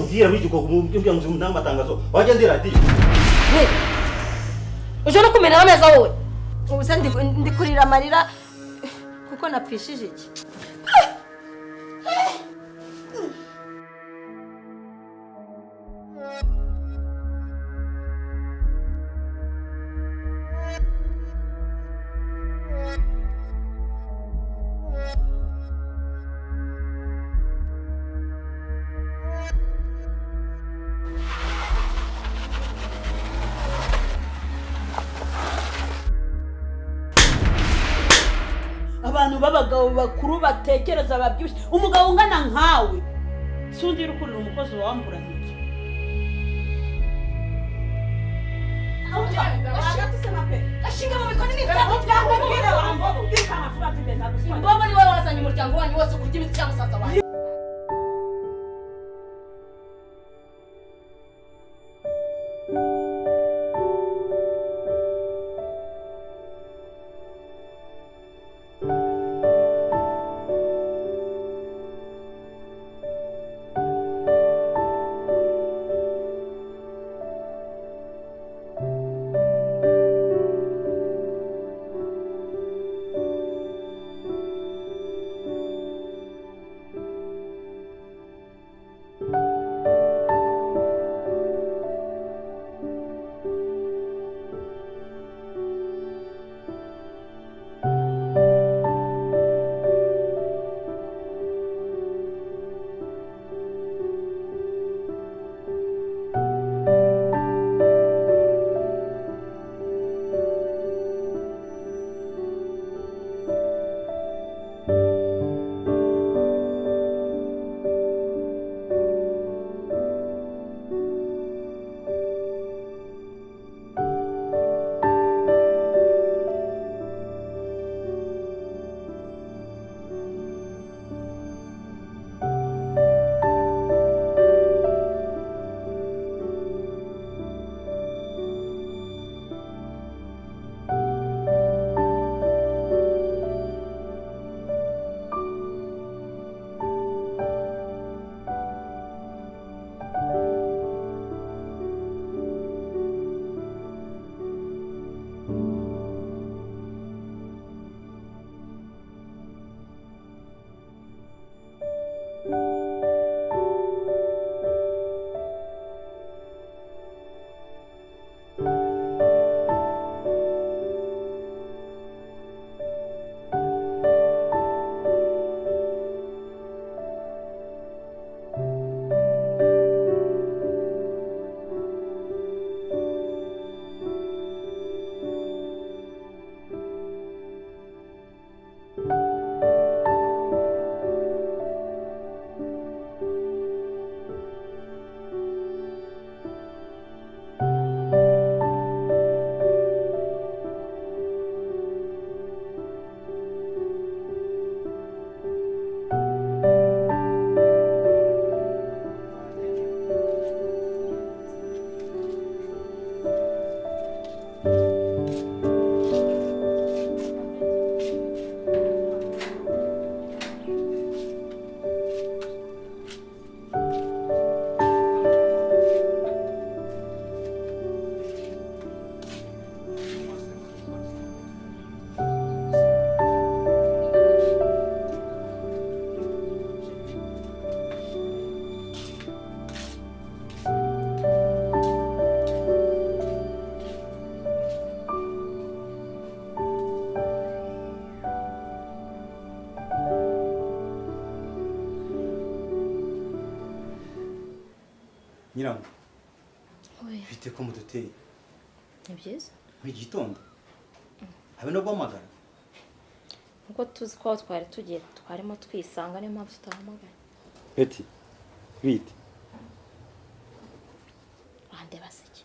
Gira bijuko kumbya ngo namba tangazo waje ndira ati we uje no kumena ameza wowe ubusa ndi kurira amarira kuko napfishije iki abantu babagabo bakuru batekereza babyushye umugabo ungana nkawe sundi rukurira umukozi wambura nkiki Mbona ni wewe wazanye umuryango wanyu wose kurya imiti ya musaza wanyu Nyirango. Oui. Bite ko muduteye. Ni byiza. Mu gitondo. Habe no guhamagara. Uko tuzi ko twari tugiye twarimo twisanga niyo mpamvu tutahamagara. Beti. Bite. Ande baseke.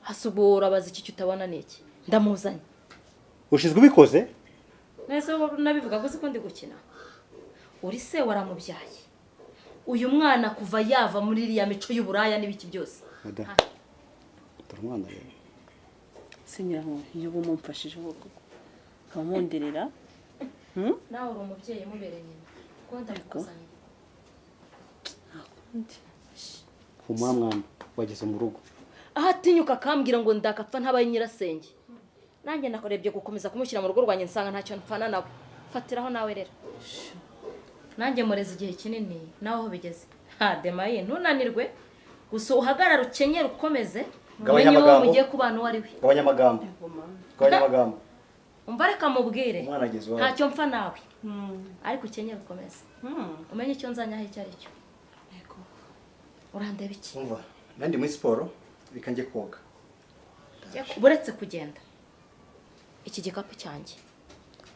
hasubura bazi iki utabona niki ndamuzanye ushizwe ubikoze nese nabivuga ko siko ndi gukina uri se waramubyaye uyu mwana kuva yava muri iriya mico y'uburaya n'ibiki byose umwana rero sinyiraho iyo bumumfashije ubwo kamundirira nawe uri umubyeyi mubereye nyina ko ndabikuzanye umwana wageze mu rugo aha tinyuka kambwira ngo ndakapfa ntabaye nyirasenge nanjye nakorebye gukomeza kumushyira mu rugo rwanjye nsanga ntacyo mpfana nabo fatiraho nawe rero nanjye mureze igihe kinini nawe aho bigeze demaye ntunanirwe gusa uhagarara ukenyera ukomeze umenye uwo mugiye kubana uwo ari we gabanya amagambo umva reka mubwire umwana ageze iwawe ntacyo mpfa nawe ariko ukenyera ukomeze umenye icyo nzanyaho icyo ari cyo urandeba iki umva nandi muri siporo reka njye koga buretse kugenda iki gikapu cyanjye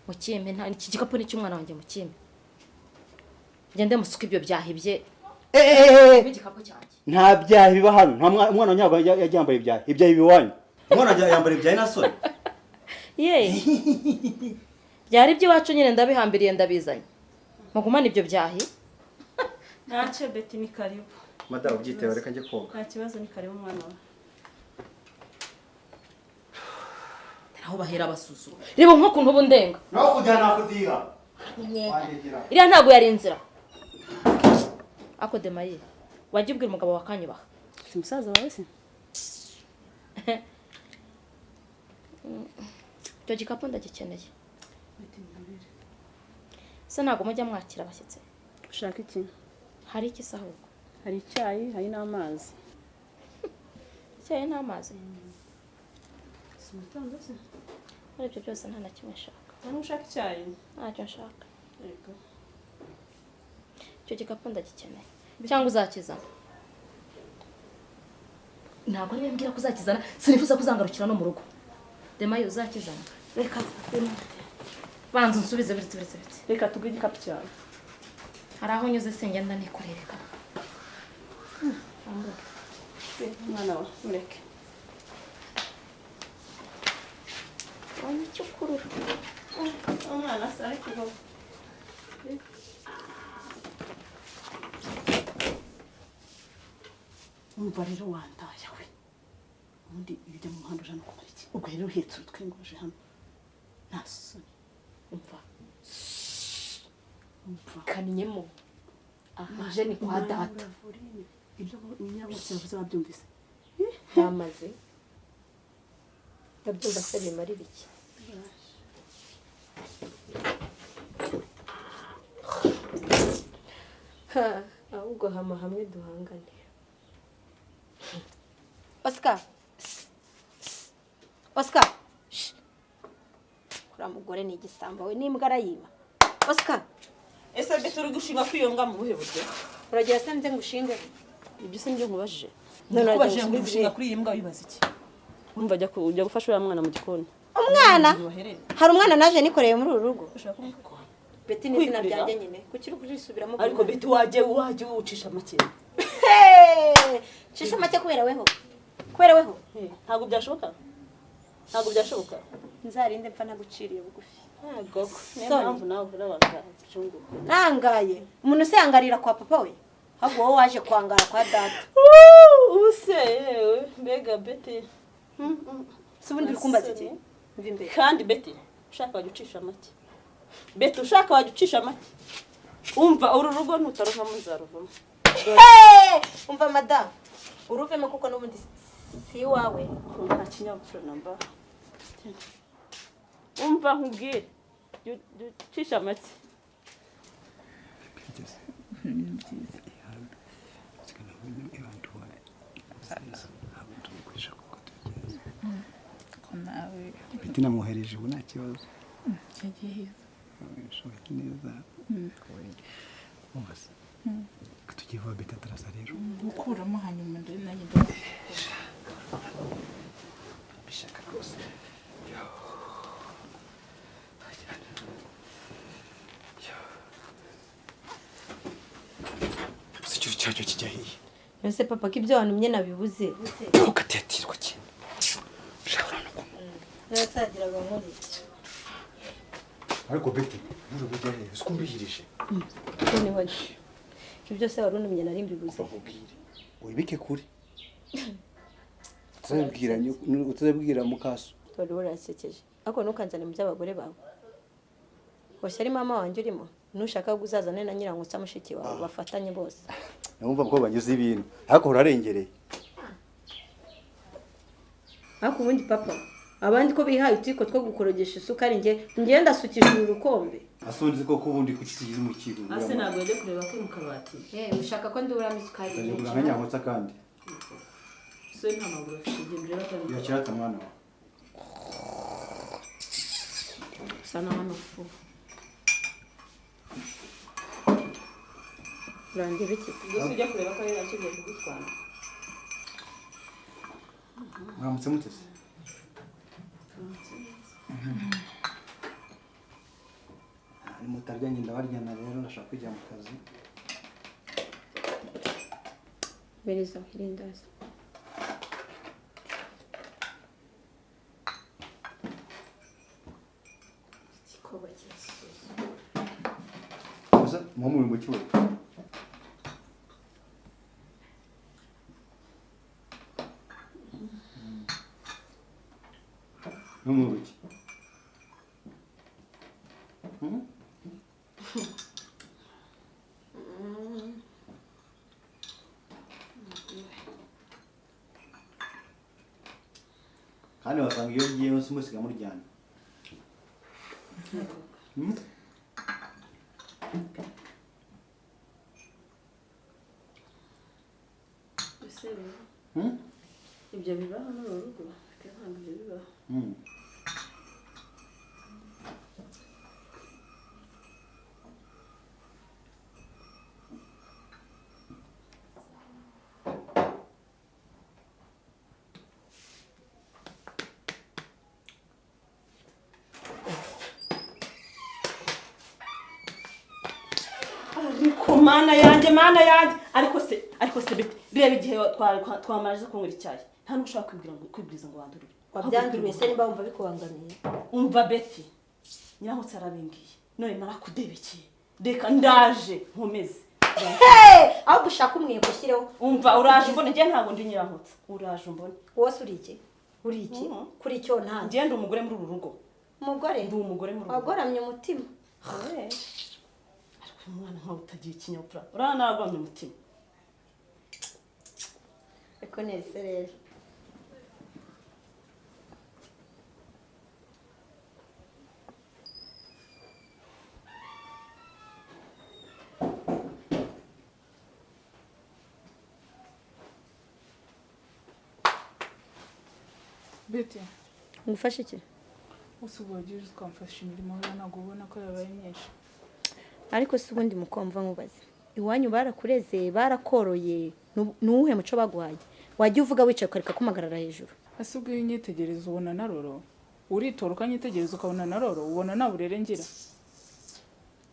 mukimpe nta iki gikapu ni cy'umwana wanjye mukimpe ngende musuka ibyo byahibye igikapu cyanjye nta byahi biba hano nta umwana nyago yambaye ibyahi ibyahi biwanyu umwana yambaye ibyahi nasore byari iby'iwacu nyine ndabihambiriye ndabizanye mugumane ibyo byahi ntacyo beti ni karibu madamu byitewe reka njye koga nta kibazo ni karibu umwana wawe aho bahera basuzuma reba nko kuntu bundenga naho kujyana kudiha iriya ntabwo yari inzira ako demaye wajya ubwira umugabo wakanyubaha si musaza wawe se icyo gikapu ndagikeneye se ntabwo mujya mwakira abashyitsi ushaka iki hari iki se ahubwo hari icyayi hari n'amazi icyayi n'amazi si umutondo se muri ibyo byose nta na kimwe nshaka ntabwo ushaka icyayi ntacyo nshaka yego icyo gikapu ndagikeneye cyangwa uzakizana ntabwo niba mbwira ko uzakizana sinifuza kuzangarukira no mu rugo demaye uzakizana reka banza unsubize biretse reka tugwe igikapu cyawe hari aho nyuze sengenda nikorereka umwana wawe mureke wanya icyo ukurura umwana asa ari kuvaho umva rero wandaya we ubundi ibijya mu muhanda uje no kumara iki ubwo rero uhetse utwe ngo uje hano nta soni umva kaninyemo aje ni kwa data ibyo nyabose bavuze babyumvise byamaze ndabyumva se bimarira iki ahubwo hama hamwe duhangane Oscar kura mugore ni igisambo we n'imbwa arayima Oscar ese bete uri gushinga kwiyonga mu buhe buryo uragira se nze ngushinge ibyo se nibyo nkubajije none ngo gushinga kuri iyi mbwa wibaza iki umva ujya gufasha uriya mwana mu gikoni umwana hari umwana naje nikoreye muri uru rugo ushaka kumukora beti ni izina ryanjye nyine kuki uri kurisubiramo ariko beti wajye ucisha make cisha make kubera weho ntabwo byashoboka nzarinde mpfa naguciriye bugufi ntabwo niyo mpamvu nawe urabaga cyunguka nangaye umuntu se yangarira kwa papa we ahubwo wowe waje kwangara kwa data use yewe mbega beti si ubundi uri kumbaza iki mva imbere kandi beti ushaka wajya ucisha make beti ushaka wajya ucisha make umva uru rugo nutaruvamo nzaruvamo umva madamu uruvemo kuko n'ubundi si iwawe nta kinyabupfura namba umva nkubwire ucisha make namwohereje ubu nta kibazo cyagiye shoboye neza wose tugiye vuba bita tarasa rero gukuramo hanyuma ndari nanjye bishaka rwose sikiri cyacyo kijya hiye ese papa ko ibyo wantumye nabibuze ugatetirwa cyane Yatagiraga muri. Ariko Betty, uri bujyahe? Sikumbihirije. Ni hoje. Ibyo se warunumye nari mbibuze. Wibike kuri. Utazabwira mukaso. Tori warasekeje. Ako nukanzane mu by'abagore bawe. Wose ari mama wanjye urimo. Nushaka guzazane na nyirankotsa mushiki wawe bafatanye bose. Numva ko banyuze ibintu. Ariko urarengereye. Ariko ubundi papa, abandi ko bihaye utiko two gukorogesha isukari nge ndasukije urukombe. Asonze ko kubundi kukigize mu kigo. Ase ntabwo yende kureba ko mu kabati. Ushaka ko nduramo isukari. Ndagura nka Nyankotsa kandi. So nta maguru afite rero kandi. Yakirata mwana wa. Sana hano fu. Rangi biki. Gusa ujya kureba ko ari nacyo giye kugutwara. Mwamutse mutese. Ni mutaryanye ndabaryana rero ndashaka kujya mu kazi. Beriza hirindaza. Kikoba cy'isusu. Gusa mu mu kiwe. Numuruki. Kandi wasanga iyo ugiye hose musiga muryana. Ibyo bibaho no mu rugo. Ntabwo ibyo bibaho. Mana yanjye ariko se bite reba igihe twamaze kunywa icyayi nta nushaka kwibwiriza ngo wandurure Wabyanduruye se nimba wumva bikubangamiye. Umva Betty Nyirankotsa arabimbwiye none narakudebekeye reka ndaje nkomeze aho gushaka umwiye gushyireho. Umva uraje mbone ngiye ntabwo ndi Nyirankotsa uraje mbone wose uri iki kuri cyo nta ngiye ndi umugore muri uru rugo ndi umugore muri uru rugo wagoramye umutima. Umwana nkawe utagira ikinyabupfura urana nagwamye umutima ariko nese rero Betty, ngufashe iki? usubagiye ukamfasha imirimo hano ntabwo ubona ko yabaye myinshi. Ariko si ubundi mukomva nkubaze. Iwanyu barakureze barakoroye nuwuhe muco bagwaye. Wajya uvuga wicaye ukareka kumagarara hejuru. Asubwiye inyitegereza ubona naroro. Uritora ukanyitegereza ukabona naroro ubona naburere ngira.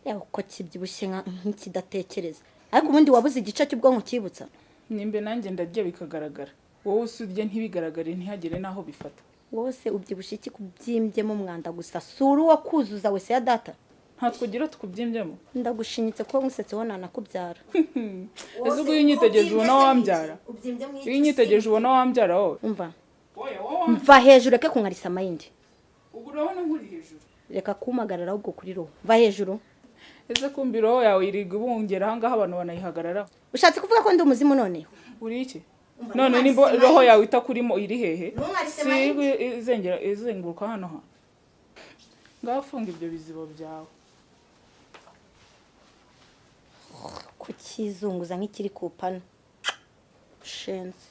Yaho ko kibyibushye nk'ikidatekereza. Ariko ubundi wabuze igice cy'ubwonko kibutsa. Nimbe nanjye ndarya bikagaragara. Wowe usudye ntibigaragare ntihagire naho bifata. Wose ubyibushye iki kubyimbyemo umwanda gusa. Suru wa kuzuza wese ya data. Ntatwugira tukubyimbyemo. Ndagushinyitse ko ngusetse wona nakubyara. Ese ubwo inyitegereje ubona wambyara. Inyitegereje ubona wambyara wowe. Umva. Mva hejuru reke kunkarisa amayindi. Ubu urabona nkuri hejuru. Reka kumagarara ubwo kuri roho. Va hejuru. Ese kumbi roho yawe iriga ubungera ahangaha abantu banayihagararaho. Ushatse kuvuga ko ndi umuzimu none? Uri iki? None nimbo roho yawe itakurimo iri hehe? Si izenguruka hano ha. Ngafunga ibyo bizibo byawe. Kukizunguza nk'ikiri ku pano. Shense.